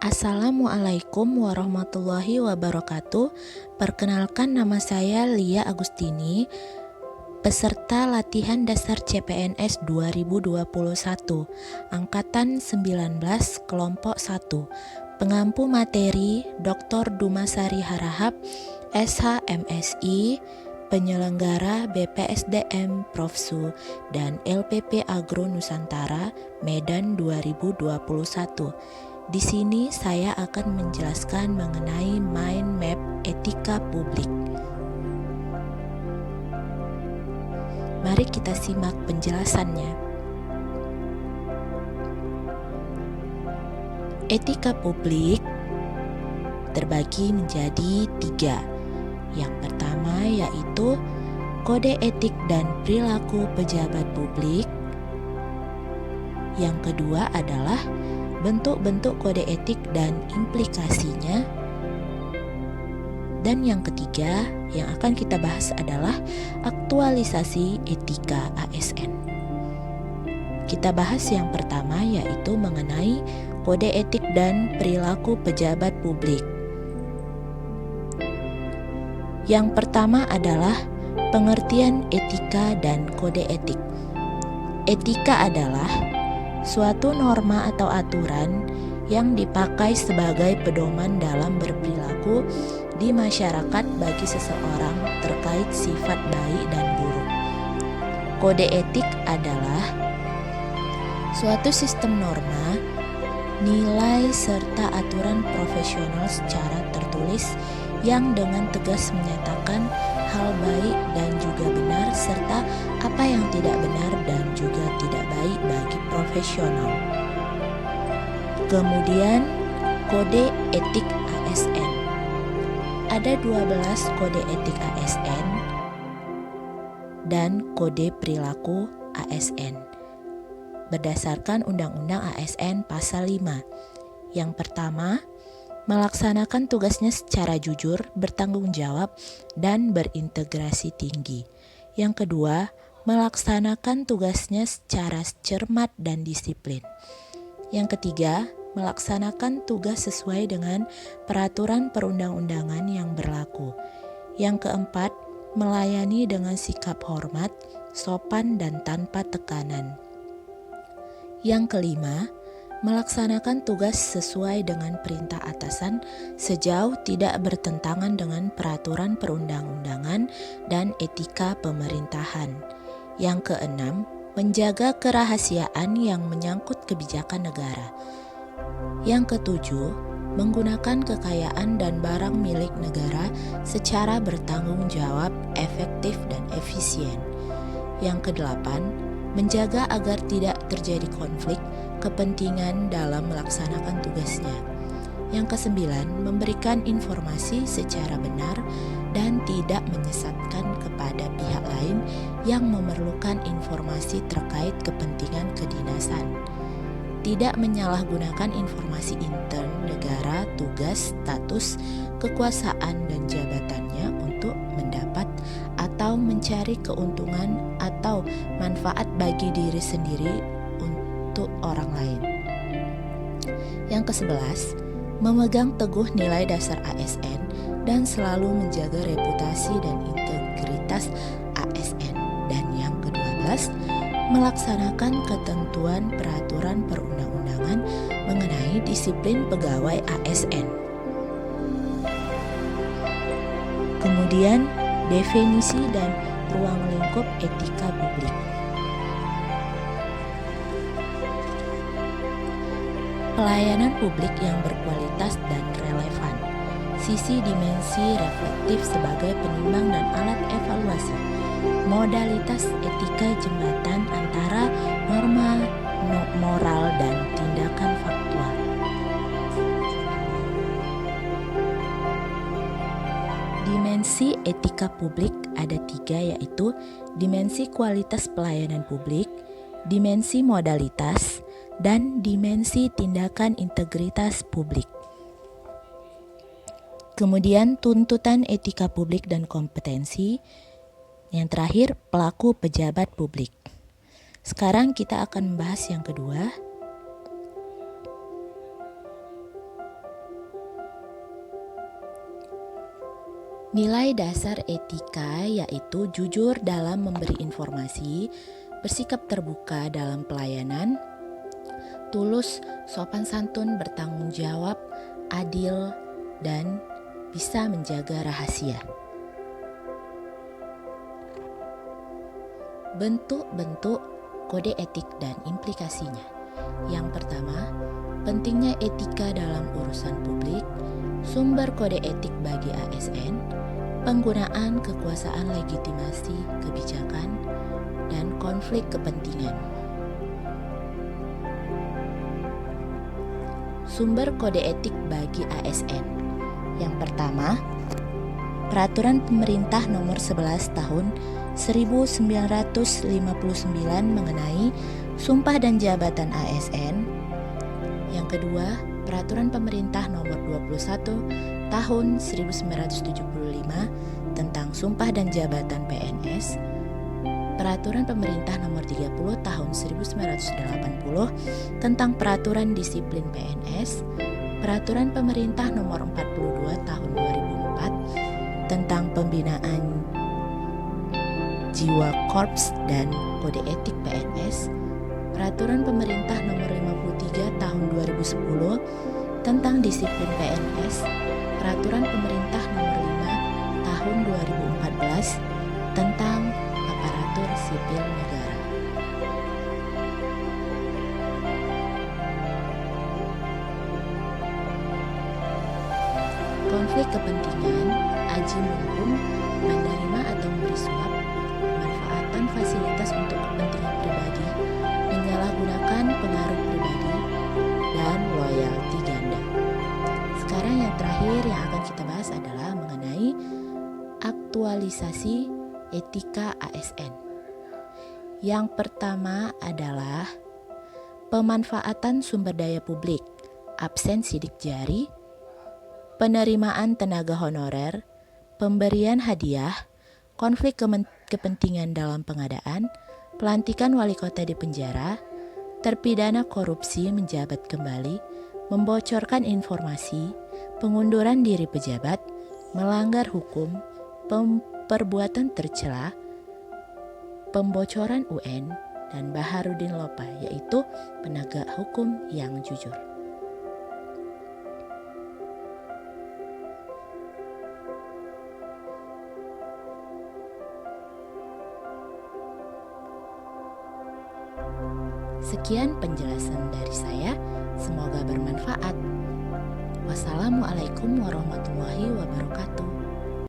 Assalamualaikum warahmatullahi wabarakatuh. Perkenalkan, nama saya Lia Agustini, peserta latihan dasar CPNS 2021, Angkatan 19, Kelompok 1. Pengampu materi Dr. Dumasari Harahap, SH.MSI, penyelenggara BPSDM Profsu dan LPP Agro Nusantara, Medan 2021. Di sini saya akan menjelaskan mengenai mind map etika publik. Mari kita simak penjelasannya. Etika publik terbagi menjadi 3. Yang pertama yaitu kode etik dan perilaku pejabat publik. Yang kedua adalah bentuk-bentuk kode etik dan implikasinya. Dan yang ketiga yang akan kita bahas adalah aktualisasi etika ASN. Kita bahas yang pertama yaitu mengenai kode etik dan perilaku pejabat publik. Yang pertama adalah pengertian etika dan kode etik. Etika adalah suatu norma atau aturan yang dipakai sebagai pedoman dalam berperilaku di masyarakat bagi seseorang terkait sifat baik dan buruk. Kode etik adalah suatu sistem norma, nilai serta aturan profesional secara tertulis yang dengan tegas menyatakan hal baik dan juga benar serta apa yang tidak benar dan juga tidak baik bagi profesional. Kemudian kode etik ASN. Ada 12 kode etik ASN dan kode perilaku ASN berdasarkan Undang-Undang ASN Pasal 5. Yang pertama, melaksanakan tugasnya secara jujur, bertanggung jawab, dan berintegrasi tinggi. Yang kedua, melaksanakan tugasnya secara cermat dan disiplin. Yang ketiga, melaksanakan tugas sesuai dengan peraturan perundang-undangan yang berlaku. Yang keempat, melayani dengan sikap hormat, sopan, dan tanpa tekanan. Yang kelima, melaksanakan tugas sesuai dengan perintah atasan sejauh tidak bertentangan dengan peraturan perundang-undangan dan etika pemerintahan. Yang keenam, menjaga kerahasiaan yang menyangkut kebijakan negara. Yang ketujuh, menggunakan kekayaan dan barang milik negara secara bertanggung jawab, efektif, dan efisien. Yang kedelapan, menjaga agar tidak terjadi konflik kepentingan dalam melaksanakan tugasnya. Yang kesembilan, memberikan informasi secara benar dan tidak menyesatkan kepada pihak lain yang memerlukan informasi terkait kepentingan kedinasan. Tidak menyalahgunakan informasi intern negara, tugas, status, kekuasaan, dan jabatannya untuk mendapat atau mencari keuntungan atau manfaat bagi diri sendiri untuk orang lain. Yang ke-11, memegang teguh nilai dasar ASN dan selalu menjaga reputasi dan integritas ASN. Dan yang ke-12, melaksanakan ketentuan peraturan perundang-undangan mengenai disiplin pegawai ASN. Kemudian, definisi dan ruang lingkup etika publik. Pelayanan publik yang berkualitas dan relevan. Sisi dimensi reflektif sebagai penimbang dan alat evaluasi. Modalitas etika jembatan antara norma moral dan tindakan faktual. Dimensi etika publik ada 3, yaitu dimensi kualitas pelayanan publik, dimensi modalitas, dan dimensi tindakan integritas publik. Kemudian tuntutan etika publik dan kompetensi. Yang terakhir, pelaku pejabat publik. Sekarang kita akan membahas yang kedua. Nilai dasar etika yaitu jujur dalam memberi informasi, bersikap terbuka dalam pelayanan, tulus, sopan santun, bertanggung jawab, adil, dan bisa menjaga rahasia. Bentuk-bentuk kode etik dan implikasinya. Yang pertama, pentingnya etika dalam urusan publik, sumber kode etik bagi ASN, penggunaan kekuasaan legitimasi kebijakan, dan konflik kepentingan. Sumber kode etik bagi ASN. Yang pertama, Peraturan Pemerintah Nomor 11 Tahun 1959 mengenai Sumpah dan Jabatan ASN. Yang kedua, Peraturan Pemerintah Nomor 21 Tahun 1975 tentang Sumpah dan Jabatan PNS. Peraturan Pemerintah Nomor 30 Tahun 1980 tentang Peraturan Disiplin PNS. Peraturan Pemerintah Nomor 42 Tahun 2004 tentang Pembinaan Jiwa Korps dan Kode Etik PNS. Peraturan Pemerintah Nomor 53 Tahun 2010 tentang Disiplin PNS. Peraturan Pemerintah Nomor 5 Tahun 2014 tentang Aparatur Sipil Negara. Konflik kepentingan, aji mumpung, menerima atau memberi suap, pemanfaatan fasilitas untuk kepentingan pribadi, menyalahgunakan pengaruh pribadi, dan loyalti ganda. Sekarang yang terakhir yang akan kita bahas adalah mengenai aktualisasi etika ASN. Yang pertama adalah pemanfaatan sumber daya publik, absen sidik jari, penerimaan tenaga honorer, pemberian hadiah, konflik kepentingan dalam pengadaan, pelantikan wali kota di penjara, terpidana korupsi menjabat kembali, membocorkan informasi, pengunduran diri pejabat, melanggar hukum, perbuatan tercela, pembocoran UN, dan Baharudin Lopa, yaitu penegak hukum yang jujur. Sekian penjelasan dari saya, semoga bermanfaat. Wassalamualaikum warahmatullahi wabarakatuh.